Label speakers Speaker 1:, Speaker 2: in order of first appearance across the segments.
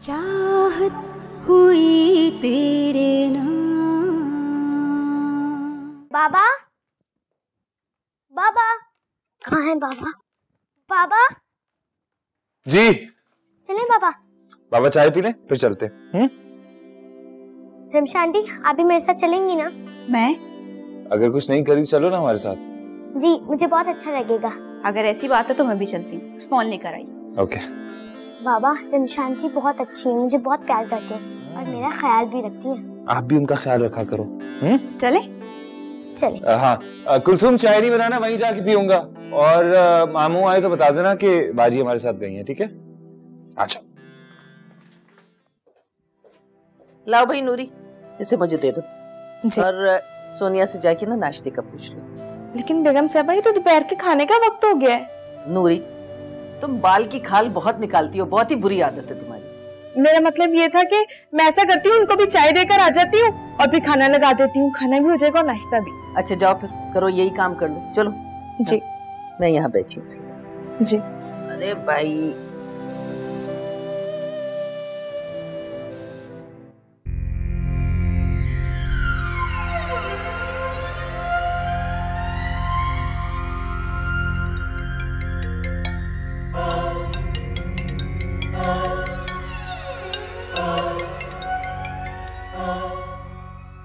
Speaker 1: चाहत हुई तेरे नाम।
Speaker 2: बाबा, बाबा कहाँ है बाबा? बाबा
Speaker 3: जी।
Speaker 2: चले बाबा।
Speaker 3: बाबा चाय पी ले फिर चलते।
Speaker 2: रिमशा आंटी आप भी मेरे साथ चलेंगी ना?
Speaker 4: मैं?
Speaker 3: अगर कुछ नहीं करी चलो ना हमारे साथ।
Speaker 2: जी मुझे बहुत अच्छा लगेगा।
Speaker 4: अगर ऐसी बात है तो मैं भी चलती हूँ। फोन लेकर आई।
Speaker 3: ओके।
Speaker 2: बाबा रिमशा आंटी बहुत अच्छी है, मुझे बहुत प्यार करती है और मेरा ख्याल भी रखती है।
Speaker 3: आप भी उनका ख्याल रखा करो।
Speaker 4: चले?
Speaker 2: चले।
Speaker 3: हाँ कुलसुम चाय नहीं बनाना, वहीं जाके पीऊंगा। और मामू आए तो बता देना कि बाजी हमारे साथ गई है, ठीक है? अच्छा
Speaker 5: लाओ भाई नूरी, इसे मुझे दे दो।
Speaker 6: जी।
Speaker 5: और सोनिया से जाके ना नाश्ते का पूछ लो।
Speaker 6: लेकिन बेगम साहबा ये तो दोपहर के खाने का वक्त हो गया है।
Speaker 5: नूरी तुम बाल की खाल बहुत निकालती हो, बहुत ही बुरी आदत है तुम्हारी।
Speaker 6: मेरा मतलब ये था कि मैं ऐसा करती हूँ, उनको भी चाय देकर आ जाती हूँ और फिर खाना लगा देती हूँ। खाना भी हो जाएगा और नाश्ता भी।
Speaker 5: अच्छा जाओ फिर करो, यही काम कर लो। चलो
Speaker 6: जी।
Speaker 5: मैं यहाँ बैठी हूँ।
Speaker 6: जी।
Speaker 5: अरे भाई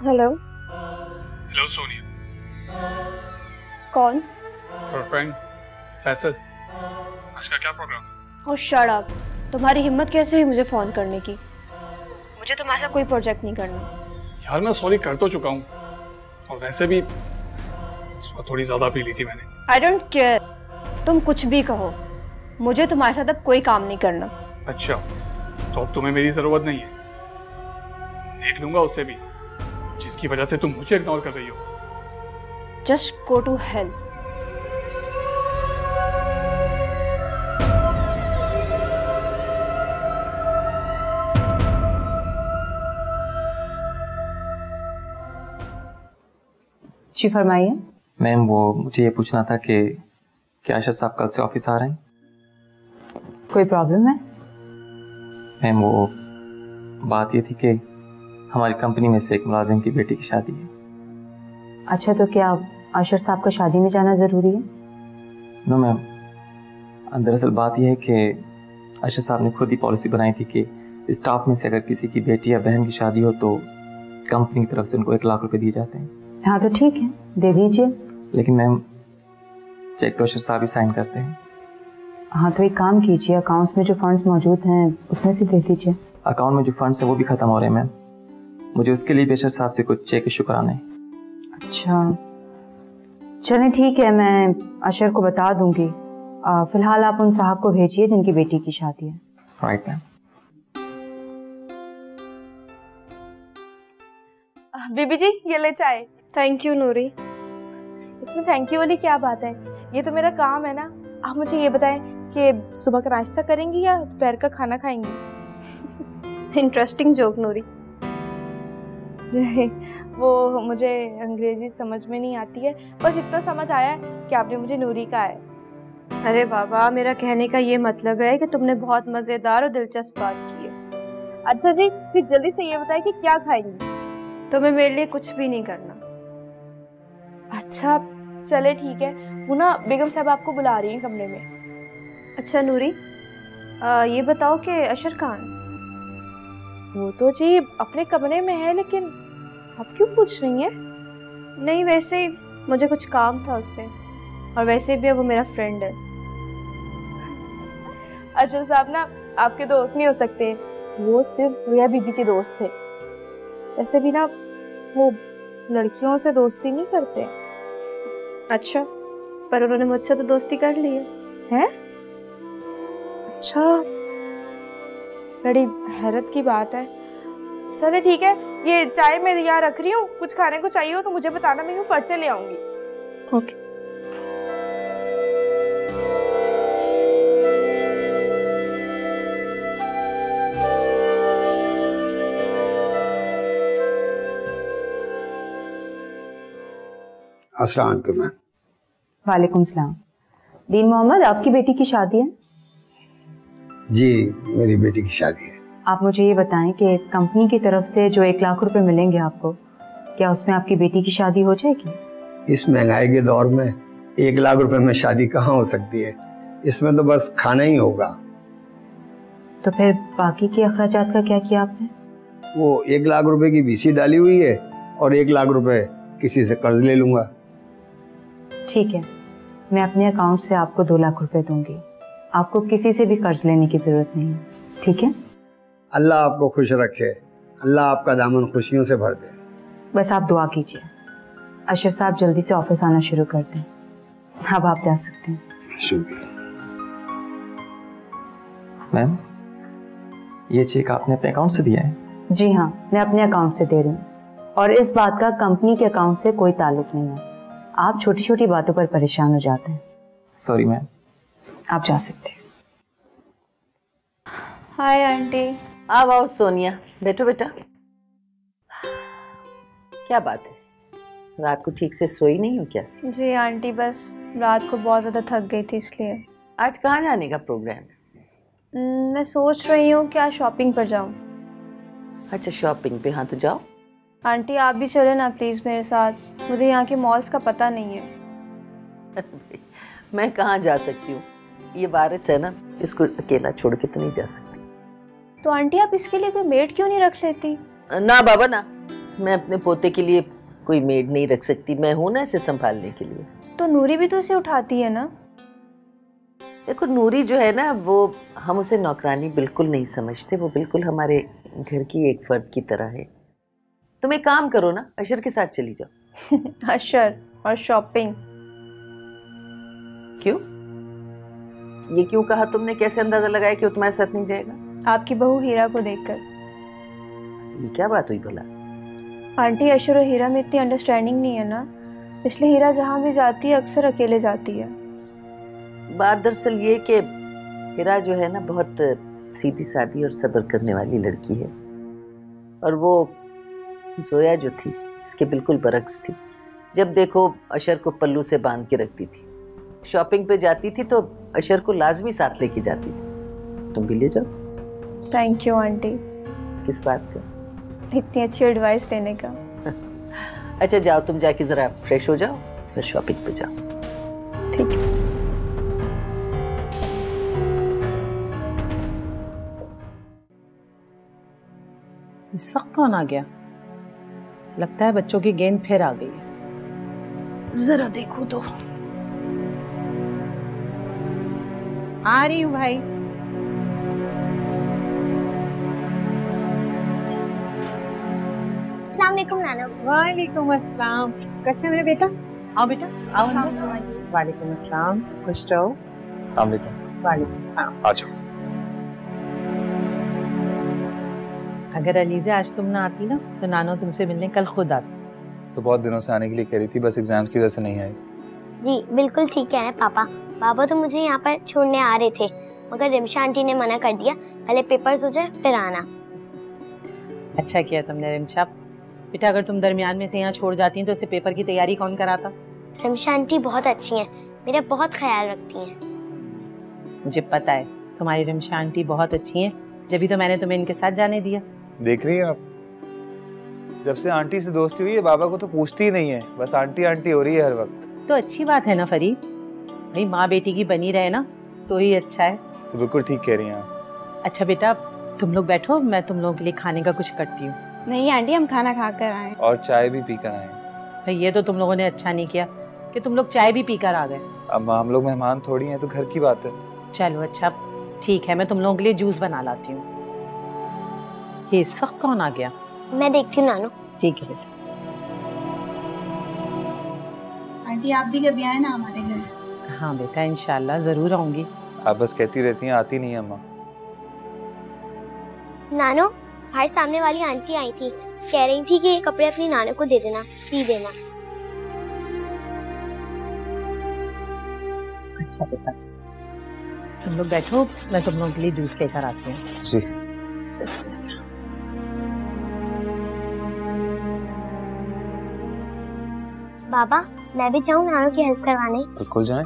Speaker 6: हेलो।
Speaker 7: हेलो सोनिया।
Speaker 6: कौन?
Speaker 7: और फ्रेंड फैसल। आज का क्या प्रोग्राम?
Speaker 6: ओह शट अप। तुम्हारी हिम्मत कैसे हुई मुझे फोन करने की? मुझे तुम्हारे साथ कोई प्रोजेक्ट नहीं करना।
Speaker 7: यार मैं सॉरी कर तो चुका हूँ, और वैसे भी थोड़ी ज्यादा पी ली थी मैंने।
Speaker 6: आई डोंट केयर, तुम कुछ भी कहो, मुझे तुम्हारे साथ अब कोई काम नहीं करना।
Speaker 7: अच्छा तो अब तुम्हें मेरी जरूरत नहीं है, देख लूंगा उससे भी, जिसकी वजह से तुम मुझे इग्नोर कर रही हो।
Speaker 6: Just go to hell.
Speaker 8: जी फरमाइए।
Speaker 9: मैम वो मुझे ये पूछना था कि क्या आशा साहब कल से ऑफिस आ रहे हैं?
Speaker 8: कोई प्रॉब्लम है?
Speaker 9: मैम वो बात ये थी कि हमारी कंपनी में से एक मुलाजिम की बेटी की शादी है।
Speaker 8: अच्छा तो क्या आशर साहब का शादी में जाना ज़रूरी है?
Speaker 9: नो मैम, दरअसल बात यह है कि आशर साहब ने खुद ही पॉलिसी बनाई थी कि स्टाफ में से अगर किसी की बेटी या बहन की शादी हो तो कंपनी की तरफ से उनको 1 लाख रुपए दिए जाते हैं।
Speaker 8: हाँ तो ठीक है, दे दीजिए।
Speaker 9: लेकिन मैम चेक तो आशर साहब ही साइन करते हैं।
Speaker 8: हाँ तो एक काम कीजिए, अकाउंट्स में जो फंड्स मौजूद हैं उसमें से दे दीजिए।
Speaker 9: अकाउंट में जो फंड्स है वो भी खत्म हो रहे हैं मैम, मुझे उसके लिए भी आशर साहब से कुछ चेक इशू कराना है।
Speaker 8: अच्छा चलें ठीक है, मैं अशर को बता दूंगी। फिलहाल आप उन साहब को भेजिए जिनकी बेटी की शादी है।
Speaker 9: Right ma'am.
Speaker 6: बीबी जी ये ले चाय। थैंक यू नूरी। इसमें थैंक यू वाली क्या बात है, ये तो मेरा काम है ना। आप मुझे ये बताएं कि सुबह का नाश्ता करेंगी या दोपहर का खाना खाएंगी? इंटरेस्टिंग जोक नूरी। वो मुझे अंग्रेजी समझ में नहीं आती है, बस इतना समझ आया है कि आपने मुझे नूरी कहा है। अरे बाबा मेरा कहने का ये मतलब है कि तुमने बहुत मजेदार और दिलचस्प बात की है। अच्छा जी फिर जल्दी से ये बताएं कि क्या खाएंगी? तुम्हें मेरे लिए कुछ भी नहीं करना। अच्छा चले ठीक है, वो ना बेगम साहब आपको बुला रही हैं कमरे में। अच्छा नूरी ये बताओ कि अशर कहाँ है? वो तो जी अपने कमरे में है, लेकिन आप क्यों पूछ रही हैं? नहीं वैसे ही मुझे कुछ काम था उससे, और वैसे भी वो मेरा फ्रेंड है। अशर साहब ना आपके दोस्त नहीं हो सकते, वो सिर्फ जोया बीबी के दोस्त थे। वैसे भी ना वो लड़कियों से दोस्ती नहीं करते। अच्छा पर उन्होंने मुझसे तो दोस्ती कर ली है? अच्छा बड़ी हैरत की बात है। चले ठीक है, ये चाय मैं यहाँ रख रही हूँ, कुछ खाने को चाहिए हो तो मुझे बताना, मैं यूँ फट से ले आऊंगी। ओके।
Speaker 10: अस्सलाम वालेकुम मैम।
Speaker 8: वालेकुम सलाम। दीन मोहम्मद आपकी बेटी की शादी है?
Speaker 10: जी मेरी बेटी की शादी है।
Speaker 8: आप मुझे ये बताएं कि कंपनी की तरफ से जो 1 लाख रुपए मिलेंगे आपको, क्या उसमें आपकी बेटी की शादी हो जाएगी?
Speaker 10: इस महंगाई के दौर में 1 लाख रुपए में शादी कहाँ हो सकती है? इसमें तो बस खाना ही होगा।
Speaker 8: तो फिर बाकी के अखराजात का क्या किया आपने?
Speaker 10: वो 1 लाख रुपए की VC डाली हुई है और 1 लाख रुपए किसी से कर्ज ले लूंगा।
Speaker 8: ठीक है, मैं अपने अकाउंट से आपको 2 लाख रुपए दूंगी। आपको किसी से भी कर्ज लेने की जरूरत नहीं है, ठीक है?
Speaker 10: अल्लाह आपको खुश रखे, अल्लाह आपका दामन खुशियों से भर दे।
Speaker 8: बस आप दुआ कीजिए। अशर साहब जल्दी से ऑफिस आना शुरू कर दें। अब आप जा सकते हैं।
Speaker 10: शुक्रिया।
Speaker 9: मैम, ये चेक आपने अपने अकाउंट से दिया है?
Speaker 8: जी हाँ, मैं अपने अकाउंट से दे रही हूँ और इस बात का कंपनी के अकाउंट से कोई ताल्लुक नहीं है। आप छोटी छोटी बातों पर परेशान हो जाते हैं।
Speaker 9: Sorry ma'am.
Speaker 8: आप जा सकते हैं।
Speaker 4: Hi aunty.
Speaker 5: आओ आओ सोनिया, बैठो बेटा। क्या बात है, रात को ठीक से सोई नहीं हो क्या?
Speaker 6: जी आंटी, बस रात को बहुत ज़्यादा थक गई थी इसलिए।
Speaker 5: आज कहाँ जाने का प्रोग्राम है?
Speaker 6: मैं सोच रही हूँ कि आज शॉपिंग पर जाऊँ।
Speaker 5: अच्छा शॉपिंग पे, हाँ तो जाओ।
Speaker 6: आंटी आप भी चले ना प्लीज़ मेरे साथ, मुझे यहाँ के मॉल्स का पता नहीं है।
Speaker 5: मैं कहाँ जा सकती हूँ, ये बारिश है ना, इसको अकेला छोड़ के तो नहीं जा सकती।
Speaker 6: तो आंटी आप इसके लिए कोई मेड क्यों नहीं रख लेती?
Speaker 5: ना बाबा ना, मैं अपने पोते के लिए कोई मेड नहीं रख सकती, मैं हूं ना इसे संभालने के लिए।
Speaker 6: तो नूरी भी तो इसे उठाती है ना?
Speaker 5: देखो नूरी जो है ना, वो हम उसे नौकरानी बिल्कुल नहीं समझते, वो बिल्कुल हमारे घर की एक फर्द की तरह है। तुम एक काम करो ना, अशर के साथ चली जाओ।
Speaker 6: अशर और शॉपिंग?
Speaker 5: क्यों? ये क्यों कहा तुमने? कैसे अंदाजा लगाया कि वो तुम्हारे साथ नहीं जाएगा?
Speaker 6: आपकी बहू हीरा को देखकर।
Speaker 5: ये क्या बात हुई भला?
Speaker 6: आंटी अशर और हीरा में इतनी अंडरस्टैंडिंग नहीं है ना, इसलिए हीरा जहाँ भी जाती है अक्सर अकेले जाती है।
Speaker 5: बात दरअसल ये कि हीरा जो है ना, बहुत सीधी सादी और सब्र करने वाली लड़की है, और वो जोया जो थी इसके बिल्कुल बरक्स थी। जब देखो अशर को पल्लू से बांध के रखती थी, शॉपिंग पे जाती थी तो अशर को लाजमी साथ लेके जाती थी। तुम भी ले जाओ।
Speaker 6: Thank you aunty.
Speaker 5: किस बात का?
Speaker 6: इतनी अच्छी एडवाइस देने का।
Speaker 5: अच्छा जाओ, तुम जाके जरा फ्रेश हो जाओ, फिर शॉपिंग पे जाओ।
Speaker 6: ठीक है।
Speaker 11: इस वक्त कौन आ गया? लगता है बच्चों की गेंद फिर आ गई है। जरा देखो तो। आ रही हूँ भाई।
Speaker 2: अस्सलाम वालेकुम नाना।
Speaker 11: वालेकुम अस्सलाम। कैसे मेरे बेटा? आओ बेटा, आओ अंदर। वालेकुम अस्सलाम, खुश रहो। वालेकुम अस्सलाम।
Speaker 3: आ जाओ।
Speaker 11: अगर अलीज़ा आज तुम ना आती ना तो नानो तुमसे मिलने कल खुद आती।
Speaker 3: तो बहुत दिनों से आने के लिए कह रही थी, बस एग्जाम्स की वजह से नहीं आई।
Speaker 2: जी बिल्कुल ठीक कह रहे हैं पापा। बाबा तो मुझे यहाँ पर छोड़ने आ रहे थे, मगर रिमशा आंटी ने मना कर दिया, पहले पेपर्स हो जाए फिर आना।
Speaker 11: अच्छा किया तुमने रिमशा। बेटा अगर तुम दरमियान में से यहाँ छोड़ जाती तो इसे पेपर की तैयारी कौन कराता?
Speaker 2: रिमशा आंटी बहुत अच्छी हैं, मेरा बहुत ख्याल रखती हैं।
Speaker 11: मुझे पता है तुम्हारी रिमशा आंटी बहुत अच्छी हैं, जब तो मैंने तुम्हें इनके साथ जाने दिया।
Speaker 3: देख रही हैं आप, जब से आंटी से दोस्ती हुई है बाबा को तो पूछती ही नहीं है, बस आंटी आंटी हो रही है हर वक्त।
Speaker 11: तो अच्छी बात है ना फरीद, भाई माँ बेटी की बनी रहे ना तो ही अच्छा है।
Speaker 3: तो बिल्कुल ठीक कह रही हैं आप।
Speaker 11: अच्छा बेटा तुम लोग बैठो, मैं तुम लोगों के लिए खाने का कुछ करती हूँ।
Speaker 4: नहीं आंटी, हम खाना खा कर आए
Speaker 3: और चाय भी पी कर आए।
Speaker 11: भाई ये तो तुम लोगों ने अच्छा नहीं किया कि तुम लोग चाय भी पी कर आ गए।
Speaker 3: अब हम लोग मेहमान थोड़ी हैं, तो घर की बात है।
Speaker 11: चलो अच्छा ठीक है, मैं तुम लोगों के लिए जूस बना लाती हूँ। ये इस वक्त कौन आ गया?
Speaker 2: मैं देखती हूँ नानू।
Speaker 11: ठीक है बेटा।
Speaker 4: आंटी आप भी कभी आए ना हमारे घर।
Speaker 11: हाँ बेटा इंशाल्लाह जरूर आऊंगी।
Speaker 3: आप बस कहती रहती हैं, आती नहीं है अम्मा।
Speaker 2: नानू बाहर सामने वाली आंटी आई थी, कह रही थी कि ये कपड़े अपनी नानू को दे देना, सी देना।
Speaker 11: अच्छा बेटा तुम लोग बैठो, मैं तुम लोगों के लिए जूस लेकर आती हूँ।
Speaker 3: जी।
Speaker 2: बाबा मैं भी जाऊँ नानू की हेल्प करवाने?
Speaker 3: बिल्कुल जाएं।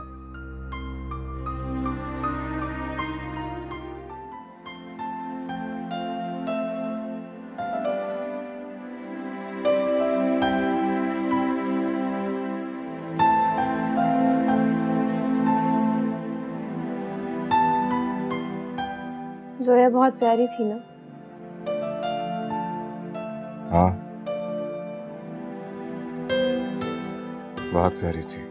Speaker 6: जोया बहुत प्यारी थी ना?
Speaker 12: हाँ, बहुत प्यारी थी,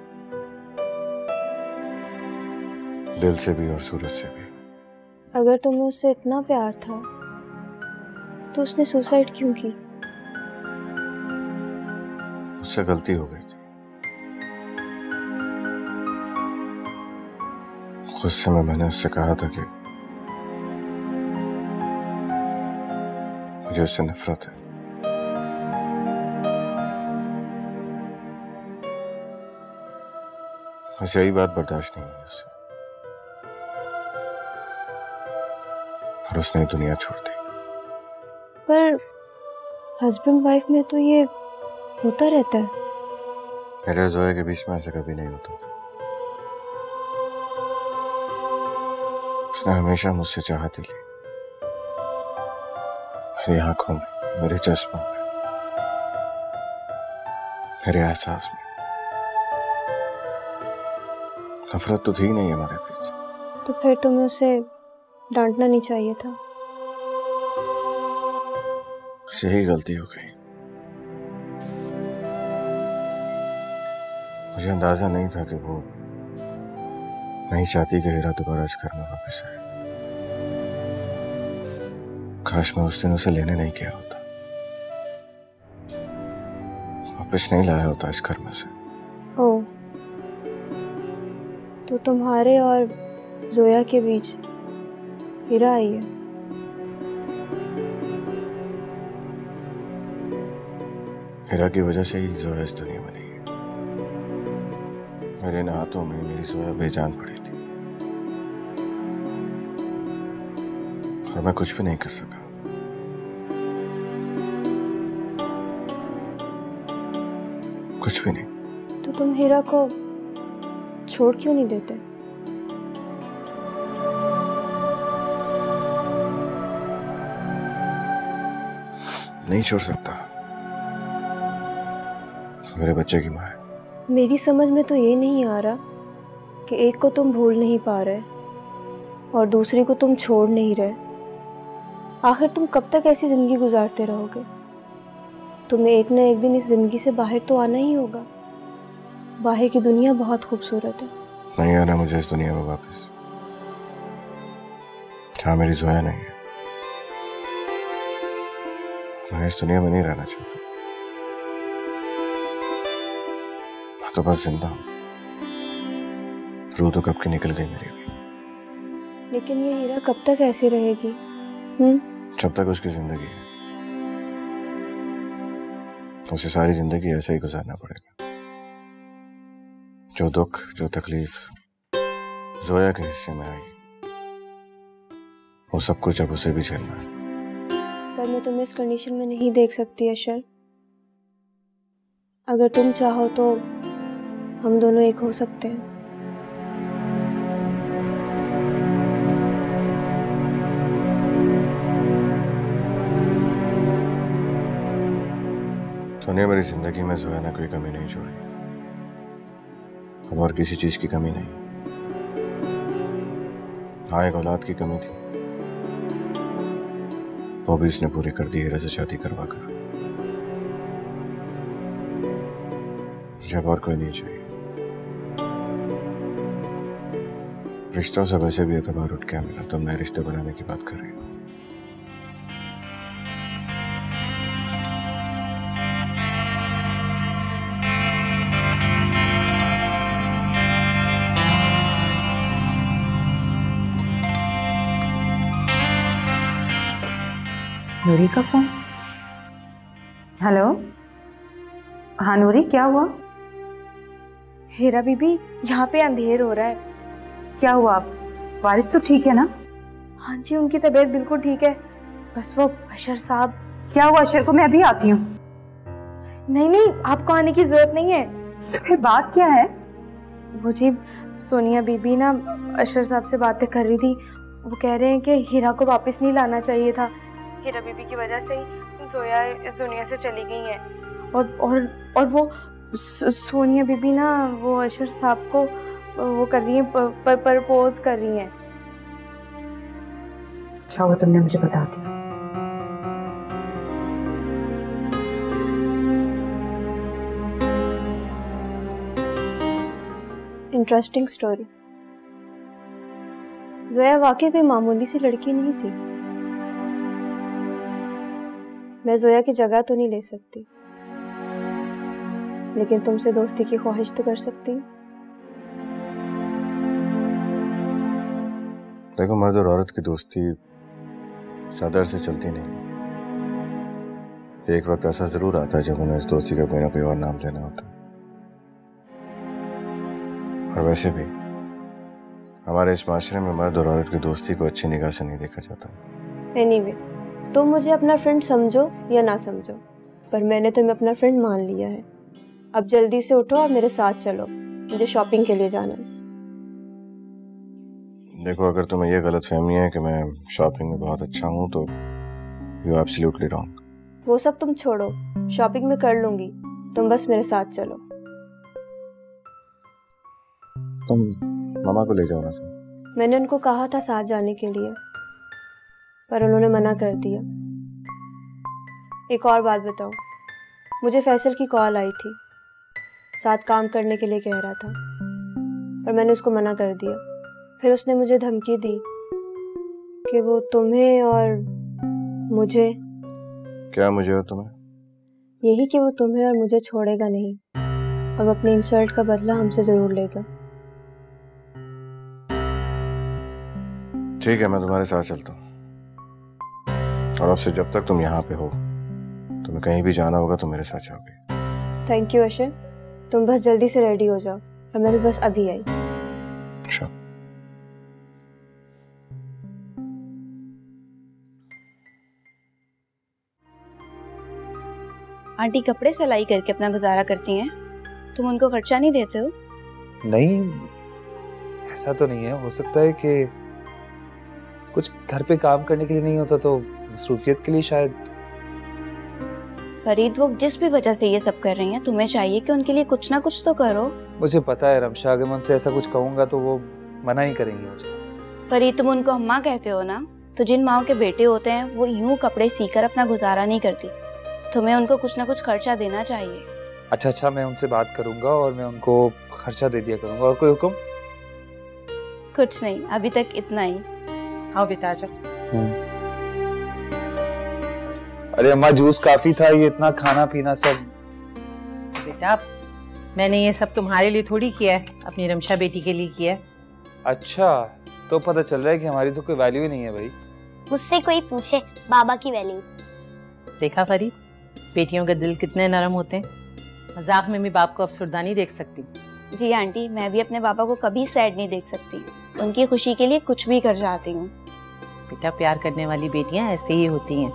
Speaker 12: दिल से भी और सूरत से भी।
Speaker 6: अगर तुम्हें उससे इतना प्यार था तो उसने सुसाइड क्यों की?
Speaker 12: उससे गलती हो गई थी। गुस्से में मैंने उससे कहा था कि मुझे उससे नफरत है। बस यही बात बर्दाश्त नहीं हुई उससे और उसने ही दुनिया छोड़ दी।
Speaker 6: पर हस्बैंड वाइफ में तो ये होता रहता है।
Speaker 12: मेरे और जोया के बीच में ऐसा कभी नहीं होता था। उसने हमेशा मुझसे चाहत ही ली, मेरी आंखों में, मेरे चश्मों में, मेरे एहसास में। नफरत तो थी नहीं हमारे बीच।
Speaker 6: तो फिर तुम्हें उसे डांटना नहीं चाहिए था।
Speaker 12: बस यही गलती हो गई। मुझे अंदाजा नहीं था कि वो नहीं चाहती कि हीरा दोबारा इस घर में वापस आए। काश मैं उस दिन उसे लेने नहीं गया होता, वापस नहीं लाया होता इस घर में से।
Speaker 6: ओह, तो तुम्हारे और जोया के बीच हीरा आई है।
Speaker 12: हीरा की वजह से ही जोया इस दुनिया में नहीं है। मेरे इन हाथों में मेरी जोया बेजान पड़ी थी और मैं कुछ भी नहीं कर सका। कुछ भी नहीं।
Speaker 6: तो तुम हीरा को छोड़ क्यों नहीं देते?
Speaker 12: नहीं छोड़ सकता, मेरे बच्चे की माँ है।
Speaker 6: मेरी समझ में तो ये नहीं आ रहा कि एक को तुम भूल नहीं पा रहे और दूसरी को तुम छोड़ नहीं रहे। आखिर तुम कब तक ऐसी जिंदगी गुजारते रहोगे? तुम्हें एक ना एक दिन इस जिंदगी से बाहर तो आना ही होगा। बाहर की दुनिया बहुत खूबसूरत है।
Speaker 12: नहीं आना मुझे इस दुनिया में वापस, जहाँ मेरी जोया नहीं है। मैं इस दुनिया में नहीं रहना चाहता। मैं तो बस जिंदा हूँ। रूह तो कब की निकल गई मेरी भी।
Speaker 6: लेकिन ये हीरा कब तक ऐसी रहेगी?
Speaker 12: जब तक उसकी जिंदगी है, उसे सारी जिंदगी ऐसे ही गुजारना पड़ेगा। जो दुख, जो तकलीफ जोया के हिस्से में आई, वो सब कुछ अब उसे भी झेलना है।
Speaker 6: पर मैं तुम्हें इस कंडीशन में नहीं देख सकती अशर। अगर तुम चाहो तो हम दोनों एक हो सकते हैं।
Speaker 12: सोनिया, मेरी जिंदगी में जोया ने कोई कमी नहीं छोड़ी, अब और किसी चीज की कमी नहीं। हाँ, एक औलाद की कमी थी, वो भी उसने पूरी कर दी हीरा से शादी करवा कर। मुझे अब और कोई नहीं चाहिए। रिश्तों से वैसे भी एतबार उठ गया मेरा, तुम नए रिश्ते बनाने की बात कर रही हो।
Speaker 8: नूरी का फोन। हेलो, हाँ नूरी, क्या हुआ?
Speaker 6: हीरा बीबी, यहाँ पे अंधेर हो रहा है।
Speaker 8: क्या हुआ? वारिस तो ठीक है ना?
Speaker 6: हाँ जी, उनकी तबीयत बिल्कुल ठीक है। बस वो अशर साहब।
Speaker 8: क्या हुआ अशर को? मैं अभी आती हूँ।
Speaker 6: नहीं नहीं, आपको आने की जरूरत नहीं है।
Speaker 8: तो फिर बात क्या है?
Speaker 6: वो जी, सोनिया बीबी ना अशर साहब से बातें कर रही थी। वो कह रहे हैं कि हीरा को वापस नहीं लाना चाहिए था। हीरा बीबी की वजह से ही जोया इस दुनिया से चली गई है। और वो सोनिया बीबी ना वो अशर साहब को वो कर रही हैं, प्रपोज कर रही हैं।
Speaker 8: अच्छा हुआ तुमने मुझे बता दिया।
Speaker 6: Interesting story. जोया वाकई कोई मामूली सी लड़की नहीं थी। मैं जोया की जगह तो नहीं ले सकती, लेकिन तुमसे दोस्ती की ख्वाहिश तो कर सकती हूँ।
Speaker 12: देखो, मर्द और औरत की दोस्ती सदर से चलती नहीं। एक वक्त ऐसा जरूर आता है जब उन्हें इस दोस्ती का कोई ना कोई और नाम देना होता है। और वैसे भी हमारे इस माशरे में मर्द और औरत की दोस्ती को अच्छी निगाह से नहीं देखा जाता।
Speaker 6: एनीवे, तुम मुझे अपना फ्रेंड समझो या ना समझो, पर मैंने तुम्हें अपना फ्रेंड मान लिया है। अब जल्दी से उठो और मेरे साथ चलो, मुझे शॉपिंग के लिए जाना है।
Speaker 12: देखो, अगर तुम्हें यह गलत फहमी है कि मैं शॉपिंग में बहुत अच्छा हूँ तो यू एब्सोल्युटली रॉन्ग।
Speaker 6: वो सब तुम छोड़ो, शॉपिंग में कर लूंगी, तुम बस मेरे साथ चलो।
Speaker 12: तुम मामा को ले जाओ ना सर।
Speaker 6: मैंने उनको कहा था साथ जाने के लिए, पर उन्होंने मना कर दिया। एक और बात बताऊं, मुझे फैसल की कॉल आई थी, साथ काम करने के लिए कह रहा था, पर मैंने उसको मना कर दिया। फिर उसने मुझे धमकी दी कि वो तुम्हें और मुझे,
Speaker 12: क्या मुझे और तुम्हें?
Speaker 6: यही कि वो तुम्हें और मुझे छोड़ेगा नहीं, और वो अपनी इंसल्ट का बदला हमसे जरूर लेगा।
Speaker 12: ठीक है, मैं तुम्हारे साथ चलता हूँ, और अब से जब तक तुम यहाँ पे हो, तुम्हें कहीं भी जाना होगा तो मेरे साथ जाओगे।
Speaker 6: थैंक यू अशर, तुम बस जल्दी से रेडी हो जाओ, और मैं भी बस अभी आई।
Speaker 12: अच्छा।
Speaker 13: आंटी कपड़े सिलाई करके अपना गुजारा करती हैं, तुम उनको खर्चा नहीं देते हो?
Speaker 3: नहीं, ऐसा तो नहीं है। हो सकता है कि कुछ घर पे काम करने के लिए नहीं होता तो मसरूफियत के लिए शायद।
Speaker 13: फरीद, वो जिस भी वजह से ये सब कर रही हैं, तुम्हें चाहिए कि उनके लिए कुछ ना कुछ तो करो।
Speaker 3: मुझे पता है रमशा, अगर मैं उनसे ऐसा कुछ कहूंगा तो वो मना ही करेंगी मुझे।
Speaker 13: फरीद, तुम उनको अम्मा कहते हो ना, तो जिन माओ के बेटे होते हैं वो यूं कपड़े सीकर अपना गुजारा नहीं करती। तुम्हें उनको कुछ ना कुछ खर्चा देना चाहिए।
Speaker 3: अच्छा, मैं उनसे बात करूंगा और मैं उनको खर्चा दे दिया करूंगा। और कोई हुक्म?
Speaker 13: कुछ नहीं, अभी तक इतना ही।
Speaker 11: आओ बेटा, आ जाओ।
Speaker 3: अरे अम्मा, जूस काफी था, ये इतना खाना पीना सब।
Speaker 11: बेटा, मैंने ये सब तुम्हारे लिए थोड़ी किया है, अपनी रमशा बेटी के लिए किया है।
Speaker 3: अच्छा, तो पता चल रहा है कि हमारी तो कोई वैल्यू ही नहीं है भाई।
Speaker 2: मुझसे कोई पूछे बाबा की वैल्यू।
Speaker 11: देखा फरीद, बेटियों के दिल कितने नरम होते हैं। मजाक में भी बाप को अफसरदा नहीं देख सकती।
Speaker 13: जी आंटी, मैं भी अपने पापा को कभी सैड नहीं देख सकती। उनकी खुशी के लिए कुछ भी कर जाती हूँ।
Speaker 11: बेटा, प्यार करने वाली बेटियां ऐसे ही होती हैं।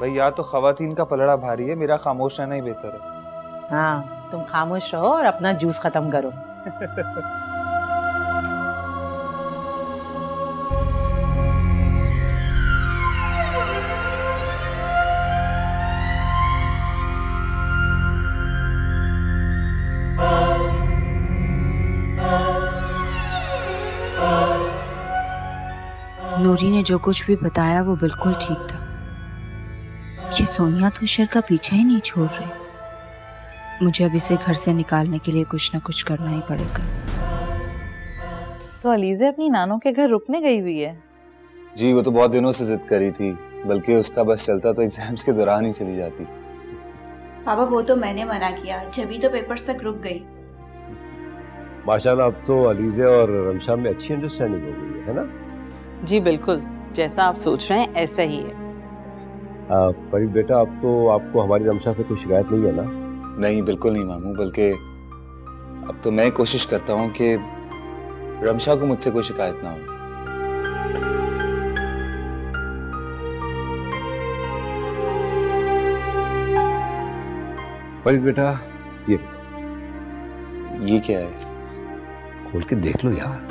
Speaker 3: भाई, या तो खवातीन का पलड़ा भारी है, मेरा खामोश रहना ही बेहतर है।
Speaker 11: हाँ, तुम खामोश रहो और अपना जूस खत्म करो।
Speaker 8: नूरी ने जो कुछ भी बताया वो बिल्कुल ठीक था। ये सोनिया तो अशर का पीछा ही नहीं छोड़ रही। मुझे अब इसे घर से निकालने के लिए कुछ ना कुछ करना ही पड़ेगा।
Speaker 14: तो अलीज़े अपनी नानों के घर रुकने गई हुई है?
Speaker 3: जी, वो तो बहुत दिनों से जिद करी थी, बल्कि उसका बस चलता तो एग्जाम्स के दौरान ही चली जाती।
Speaker 4: पापा, वो तो मैंने मना किया, जब तो पेपर्स तक रुक गई।
Speaker 15: माशाल्लाह, अब तो अलीज़े और रमशा में अच्छी अंडरस्टैंडिंग हो गई है ना?
Speaker 14: जी बिल्कुल, जैसा आप सोच रहे हैं ऐसा ही है।
Speaker 15: फरीद बेटा, अब तो आपको हमारी रमशा से कोई शिकायत नहीं है ना?
Speaker 3: नहीं, बिल्कुल नहीं मामू, बल्कि अब तो मैं कोशिश करता हूँ कि रमशा को मुझसे कोई शिकायत ना हो।
Speaker 15: फरीद बेटा,
Speaker 3: ये क्या है?
Speaker 15: खोल के देख लो यार।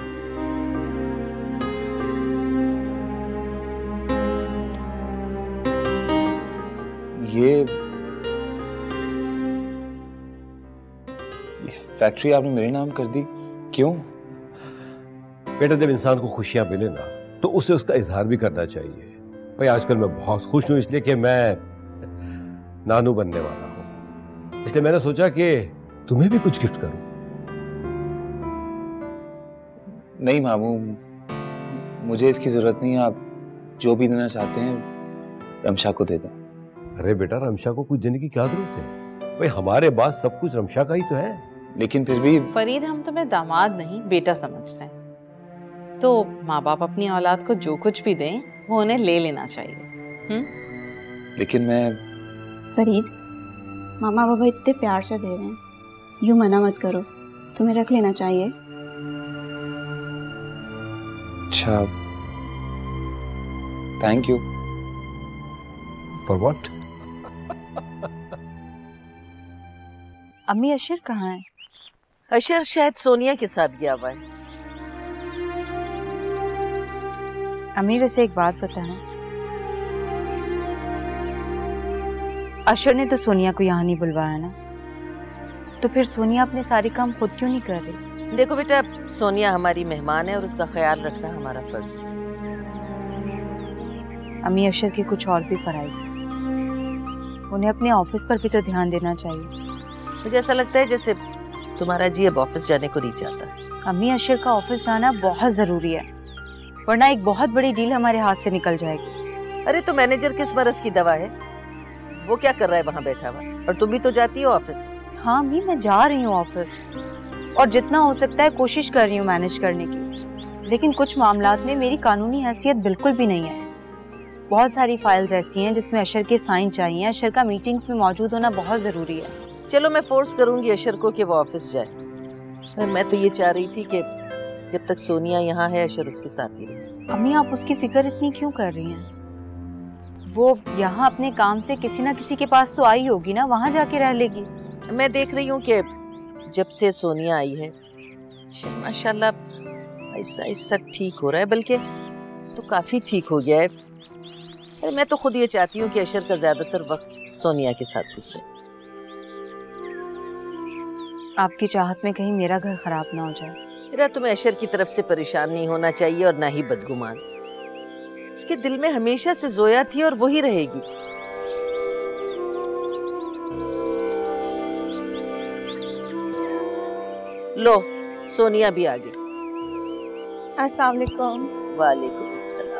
Speaker 3: ये फैक्ट्री आपने मेरे नाम कर दी, क्यों?
Speaker 15: बेटा, जब इंसान को खुशियां मिले ना तो उसे उसका इजहार भी करना चाहिए। भाई आजकल मैं बहुत खुश हूं इसलिए कि मैं नानू बनने वाला हूं, इसलिए मैंने सोचा कि तुम्हें भी कुछ गिफ्ट करूं।
Speaker 3: नहीं मामू, मुझे इसकी जरूरत नहीं है। आप जो भी देना चाहते हैं रमशा को दे दो।
Speaker 15: अरे बेटा, रमशा को कुछ देने की क्या जरूरत है? भाई हमारे पास सब कुछ रमशा का ही तो है।
Speaker 3: लेकिन फिर भी
Speaker 14: फरीद, हम तुम्हें दामाद नहीं बेटा समझते हैं, तो माँ बाप अपनी औलाद को जो कुछ भी दें वो उन्हें ले लेना चाहिए।
Speaker 3: लेकिन मैं
Speaker 13: फरीद, मामा बाबा इतने प्यार से दे रहे हैं, यूं मना मत करो, तुम्हें रख लेना चाहिए।
Speaker 3: अच्छा, थैंक यू।
Speaker 15: For what?
Speaker 8: अम्मी अशर कहाँ है?
Speaker 5: अशर शायद सोनिया के साथ गया हुआ है।
Speaker 8: अम्मी वैसे एक बात बताना, अशर ने तो सोनिया को यहाँ नहीं बुलवाया ना, तो फिर सोनिया अपने सारे काम खुद क्यों नहीं कर रही?
Speaker 5: देखो बेटा, सोनिया हमारी मेहमान है और उसका ख्याल रखना हमारा फर्ज है।
Speaker 8: अम्मी अशर के कुछ और भी फराइज हैं, उन्हें अपने ऑफिस पर भी तो ध्यान देना चाहिए।
Speaker 5: मुझे ऐसा लगता है जैसे तुम्हारा जी अब ऑफिस जाने को नहीं चाहता।
Speaker 8: अम्मी अशर का ऑफिस जाना बहुत जरूरी है, वरना एक बहुत बड़ी डील हमारे हाथ से निकल जाएगी।
Speaker 5: अरे तो मैनेजर किस मरज की दवा है? वो क्या कर रहा है वहाँ बैठा हुआ? और तुम भी तो जाती हो ऑफिस।
Speaker 8: हाँ अम्मी, मैं जा रही हूँ ऑफिस और जितना हो सकता है कोशिश कर रही हूँ मैनेज करने की, लेकिन कुछ मामलात में मेरी कानूनी हैसियत बिल्कुल भी नहीं है। बहुत सारी फाइल्स ऐसी हैं जिसमें अशर के साइन चाहिए। अशर का मीटिंग्स में मौजूद होना बहुत जरूरी है।
Speaker 5: चलो मैं फोर्स करूंगी अशर को कि वो ऑफिस जाए, पर मैं तो ये चाह रही थी कि जब तक सोनिया यहाँ है अशर उसके साथ ही रहे।
Speaker 8: अम्मी, आप उसकी फिक्र इतनी क्यों कर रही हैं? वो यहाँ अपने काम से किसी ना किसी के पास तो आई होगी ना, वहाँ जाके रह लेगी।
Speaker 5: मैं देख रही हूँ कि जब से सोनिया आई है अशर माशाल्लाह ऐसा ऐसा ठीक हो रहा है, बल्कि तो काफी ठीक हो गया है। मैं तो खुद ये चाहती हूँ कि अशर का ज्यादातर वक्त सोनिया के साथ गुजरे।
Speaker 8: आपकी चाहत में कहीं मेरा घर खराब ना हो जाए।
Speaker 5: मेरा तुम्हें अशर की तरफ से परेशान नहीं होना चाहिए और ना ही बदगुमान। उसके दिल में हमेशा से जोया थी और वही रहेगी। लो, सोनिया भी आ गई।
Speaker 6: अस्सलाम वालेकुम।
Speaker 5: वालेकुम अस्सलाम।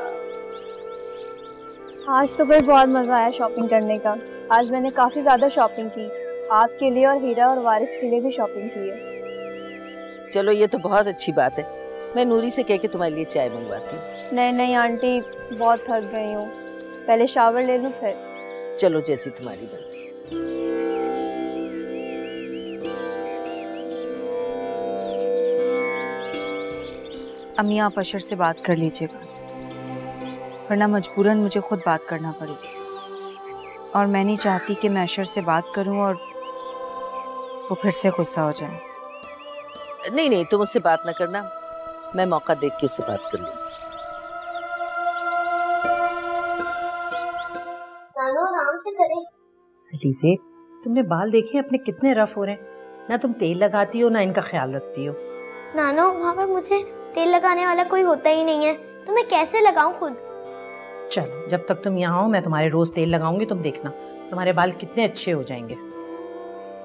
Speaker 6: आज तो फिर बहुत मजा आया शॉपिंग करने का। आज मैंने काफी ज्यादा शॉपिंग की, आपके लिए और हीरा और वारिस के लिए भी शॉपिंग की है।
Speaker 5: चलो ये तो बहुत अच्छी बात है। मैं नूरी से कह के तुम्हारे लिए चाय मंगवाती हूँ।
Speaker 6: नहीं नहीं आंटी, बहुत थक गई हूँ, पहले शावर ले लूँ फिर।
Speaker 5: चलो जैसी तुम्हारी मर्जी।
Speaker 8: अम्मी, आप अशर से बात कर लीजिएगा, वरना मजबूरन मुझे खुद बात करना पड़ेगी। और मैं नहीं चाहती कि मैं अशर से बात करूं और वो फिर से गुस्सा हो जाए।
Speaker 5: नहीं नहीं, तुम उससे बात ना करना, मैं मौका देख के उससे बात कर लूंगी।
Speaker 2: नानू आराम से करें।
Speaker 11: अलीज़े, तुमने बाल देखे अपने कितने रफ हो रहे हैं? ना तुम तेल लगाती हो ना इनका ख्याल रखती हो।
Speaker 2: नानू, वहाँ पर मुझे तेल लगाने वाला कोई होता ही नहीं है, तो मैं कैसे लगाऊं खुद?
Speaker 11: चलो, जब तक तुम यहाँ हो मैं तुम्हारे रोज तेल लगाऊंगी, तुम देखना तुम्हारे बाल कितने अच्छे हो जाएंगे।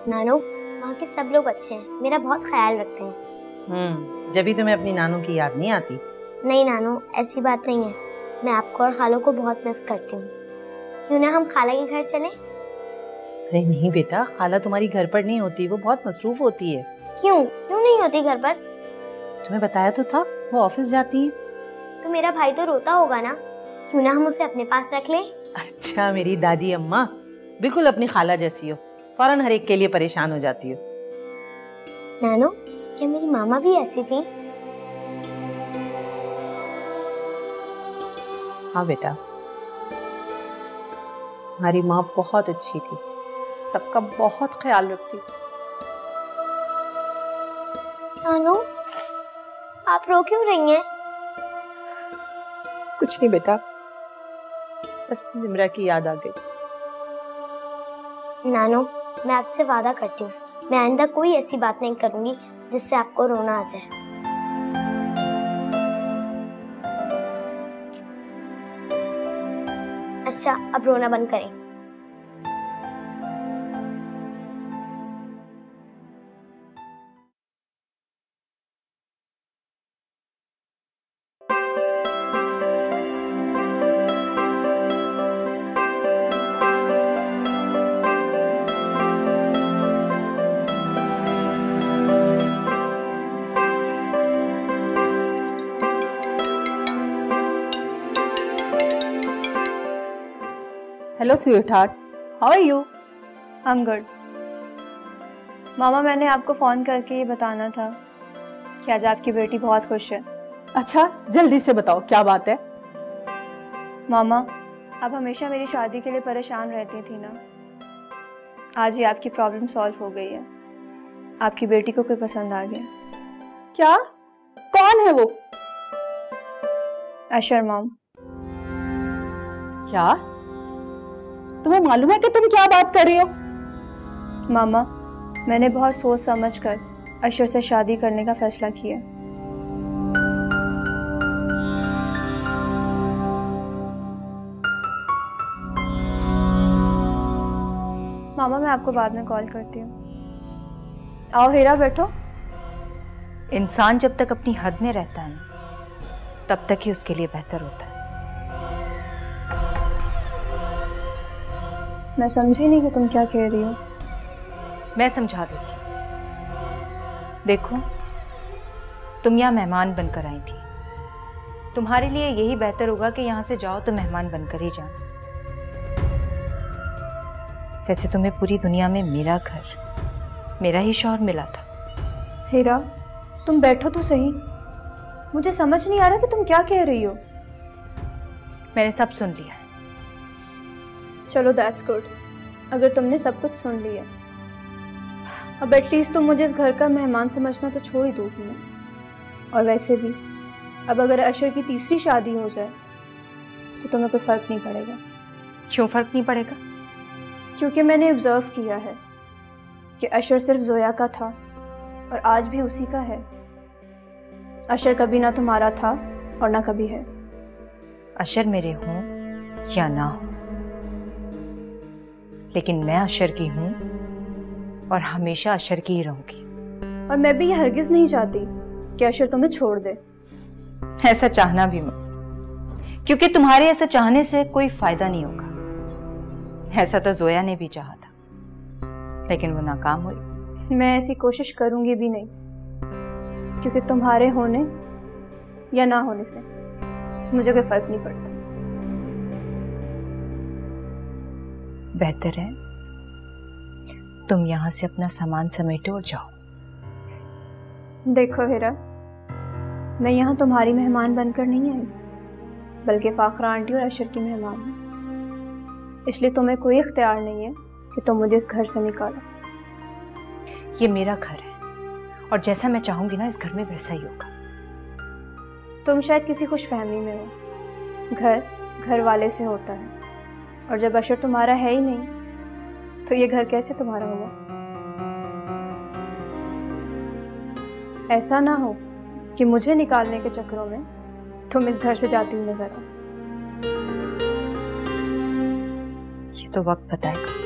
Speaker 2: नानू, वहाँ के सब लोग अच्छे हैं, मेरा बहुत ख्याल रखते हैं।
Speaker 11: जब भी तुम्हें अपनी नानू की याद नहीं आती?
Speaker 2: नहीं नानू, ऐसी बात नहीं है, मैं आपको और खालों को बहुत मिस करती हूँ। क्यों ना हम खाला के घर चलें?
Speaker 11: अरे नहीं बेटा, खाला तुम्हारी घर पर नहीं होती, वो बहुत मसरूफ होती है।
Speaker 2: क्यों क्यों नहीं होती घर पर?
Speaker 11: तुम्हें बताया तो था, वो ऑफिस जाती है।
Speaker 2: तो मेरा भाई तो रोता होगा ना, क्यों ना हम उसे अपने पास रख लें?
Speaker 11: अच्छा, मेरी दादी अम्मा बिल्कुल अपनी खाला जैसी हो, फौरन हर एक के लिए परेशान हो जाती हो।
Speaker 2: नानू, क्या मेरी मामा भी ऐसी थी?
Speaker 11: हाँ बेटा, हमारी माँ बहुत अच्छी थी, सबका बहुत ख्याल रखती थी।
Speaker 2: नानू, आप रो क्यों रही हैं?
Speaker 11: कुछ नहीं बेटा, बस निम्रा की याद आ गई।
Speaker 2: नानू, मैं आपसे वादा करती हूँ, मैं आइंदा कोई ऐसी बात नहीं करूँगी जिससे आपको रोना आ जाए। अच्छा अब रोना बंद करें।
Speaker 6: Hello sweetheart, how are you? I am good. मामा, मैंने आपको फ़ोन करके ये बताना था कि आज आपकी बेटी बहुत खुश है।
Speaker 11: अच्छा, जल्दी से बताओ क्या बात है?
Speaker 6: मामा, आप हमेशा मेरी शादी के लिए परेशान रहती थी ना, आज ही आपकी प्रॉब्लम सॉल्व हो गई है। आपकी बेटी को कोई पसंद आ गया।
Speaker 11: क्या? कौन है वो?
Speaker 6: अशर मॉम।
Speaker 11: क्या? तुम्हें मालूम है कि तुम क्या बात कर रही हो?
Speaker 6: मामा, मैंने बहुत सोच समझ कर अशर से शादी करने का फैसला किया। मामा, मैं आपको बाद में कॉल करती हूँ। आओ हीरा, बैठो।
Speaker 8: इंसान जब तक अपनी हद में रहता है ना, तब तक ही उसके लिए बेहतर होता है।
Speaker 6: मैं समझी नहीं कि तुम क्या कह रही हो।
Speaker 8: मैं समझा दूंगी। देखो, तुम यहाँ मेहमान बनकर आई थी, तुम्हारे लिए यही बेहतर होगा कि यहाँ से जाओ तो मेहमान बनकर ही जाओ। वैसे तुम्हें पूरी दुनिया में मेरा घर, मेरा ही शौहर मिला था।
Speaker 6: हीरा, तुम बैठो तो सही। मुझे समझ नहीं आ रहा कि तुम क्या कह रही हो।
Speaker 8: मैंने सब सुन लिया।
Speaker 6: चलो दैट्स गुड, अगर तुमने सब कुछ सुन लिया। अब एटलीस्ट तुम मुझे इस घर का मेहमान समझना तो छोड़ ही दोगी ना। और वैसे भी अब अगर अशर की तीसरी शादी हो जाए तो तुम्हें कोई फ़र्क नहीं पड़ेगा।
Speaker 8: क्यों फ़र्क नहीं पड़ेगा?
Speaker 6: क्योंकि मैंने ऑब्जर्व किया है कि अशर सिर्फ जोया का था और आज भी उसी का है। अशर कभी ना तुम्हारा था और ना कभी है।
Speaker 8: अशर मेरे हों या ना हो, लेकिन मैं अशर की हूं और हमेशा अशर की ही रहूंगी।
Speaker 6: और मैं भी ये हरगिज नहीं चाहती कि अशर तुम्हें छोड़ दे।
Speaker 8: ऐसा चाहना भी मत, क्योंकि तुम्हारे ऐसा चाहने से कोई फायदा नहीं होगा। ऐसा तो जोया ने भी चाहा था, लेकिन वो नाकाम हुई।
Speaker 6: मैं ऐसी कोशिश करूंगी भी नहीं, क्योंकि तुम्हारे होने या ना होने से मुझे कोई फर्क नहीं पड़ता।
Speaker 8: बेहतर है तुम यहाँ से अपना सामान समेटो और जाओ।
Speaker 6: देखो हीरा, मैं यहाँ तुम्हारी मेहमान बनकर नहीं आई, बल्कि फाखरा आंटी और अशर की मेहमान हूँ। इसलिए तुम्हें कोई इख्तियार नहीं है कि तुम मुझे इस घर से निकालो।
Speaker 8: ये मेरा घर है और जैसा मैं चाहूंगी ना, इस घर में वैसा ही होगा।
Speaker 6: तुम शायद किसी खुशफहमी में हो। घर घर वाले से होता है, और जब अशर तुम्हारा है ही नहीं तो ये घर कैसे तुम्हारा हुआ? ऐसा ना हो कि मुझे निकालने के चक्करों में तुम इस घर से जाती हुई नजर आओ।
Speaker 8: ये तो वक्त बताएगा।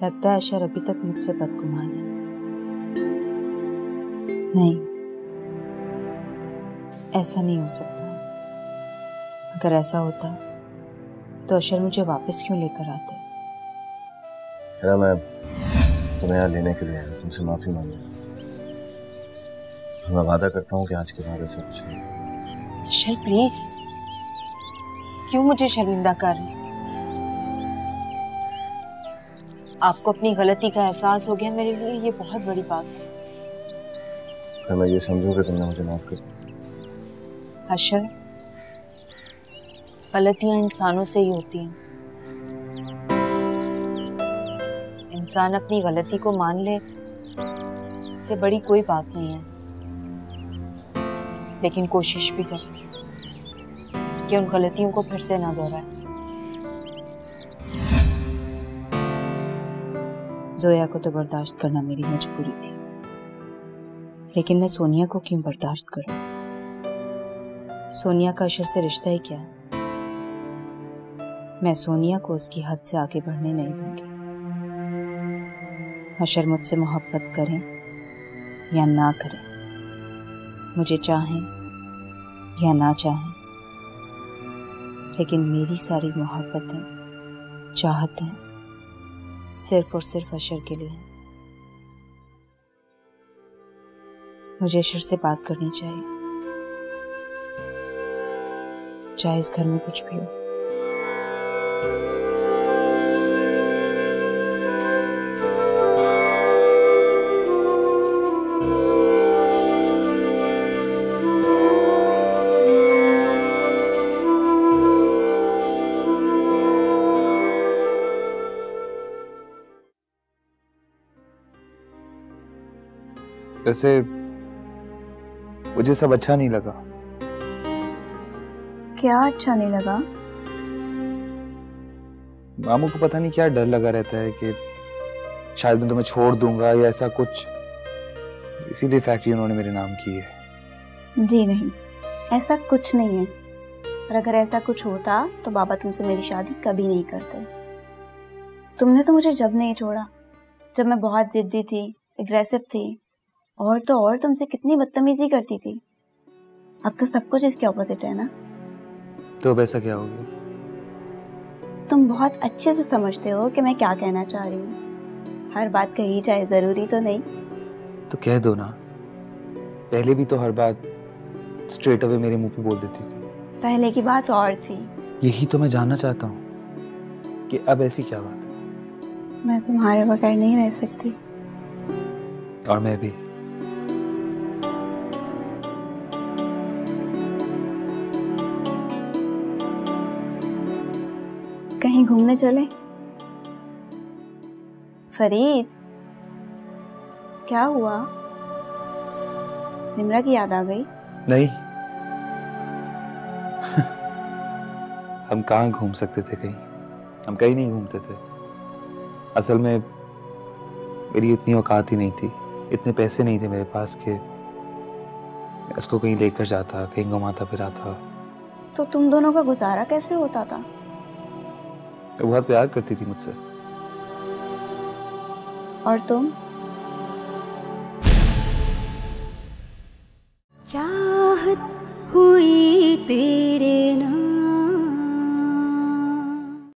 Speaker 8: लगता है अशर अभी तक मुझसे बदगुमान है। नहीं, ऐसा नहीं हो सकता। अगर ऐसा होता तो अशर मुझे वापस क्यों लेकर आते?
Speaker 12: मैं तुम्हें यहाँ लेने के लिए आया, तुमसे माफी मांगू। मैं वादा करता हूँ कि आज के बाद ऐसा कुछ नहीं।
Speaker 8: अशर प्लीज, क्यों मुझे शर्मिंदा कर रहे हैं? आपको अपनी गलती का एहसास हो गया, मेरे लिए ये बहुत बड़ी बात है।
Speaker 12: फिर मैं ये समझूं कि तुमने मुझे माफ कर दिया।
Speaker 8: अशर, गलतियां इंसानों से ही होती हैं। इंसान अपनी गलती को मान ले, इससे बड़ी कोई बात नहीं है। लेकिन कोशिश भी करे कि उन गलतियों को फिर से ना दोहराए। जोया को तो बर्दाश्त करना मेरी मजबूरी थी, लेकिन मैं सोनिया को क्यों बर्दाश्त करूं? सोनिया का अशर से रिश्ता ही क्या है? मैं सोनिया को उसकी हद से आगे बढ़ने नहीं दूंगी। अशर मुझसे मोहब्बत करें या ना करें, मुझे चाहें या ना चाहें, लेकिन मेरी सारी मोहब्बतें, चाहतें सिर्फ और सिर्फ अशर के लिए हैं। मुझे अशर से बात करनी चाहिए, चाहे इस घर में कुछ भी हो।
Speaker 3: वैसे मुझे सब अच्छा नहीं लगा।
Speaker 6: क्या अच्छा नहीं लगा?
Speaker 3: मामू को पता नहीं क्या डर लगा रहता है कि शायद मैं तुम्हें छोड़ दूंगा या ऐसा कुछ, इसीलिए फैक्ट्री उन्होंने मेरे नाम की है।
Speaker 13: जी नहीं, ऐसा कुछ नहीं है। और अगर ऐसा कुछ होता तो बाबा तुमसे मेरी शादी कभी नहीं करते। तुमने तो मुझे जब नहीं छोड़ा, जब मैं बहुत जिद्दी थी, एग्रेसिव थी, और तो और तुमसे कितनी बदतमीजी करती थी। अब तो सब कुछ इसके ऑपोजिट है ना।
Speaker 3: तो अब ऐसा क्या हो गया?
Speaker 13: तुम बहुत अच्छे से समझते हो कि मैं क्या कहना चाह रही हूँ। हर बात कही जाए जरूरी तो नहीं।
Speaker 3: तो कह दो ना, पहले भी तो हर बात स्ट्रेट अवे मेरे मुंह पे बोल देती थी।
Speaker 13: पहले की बात और थी।
Speaker 3: यही तो मैं जानना चाहता हूँ कि अब ऐसी क्या बात है?
Speaker 13: मैं तुम्हारे बगैर नहीं रह सकती।
Speaker 3: और मैं भी।
Speaker 13: कहीं घूमने चले? फरीद, क्या हुआ? निम्रा की याद आ गई?
Speaker 3: नहीं। हम कहाँ घूम सकते थे कहीं? हम कहीं नहीं घूमते थे। असल में मेरी इतनी औकात ही नहीं थी, इतने पैसे नहीं थे मेरे पास कि मैं उसको कहीं लेकर जाता, कहीं घुमाता फिराता।
Speaker 13: तो तुम दोनों का गुजारा कैसे होता था?
Speaker 3: तो बहुत प्यार करती थी मुझसे।
Speaker 13: और तुम?
Speaker 1: चाहत हुई तेरी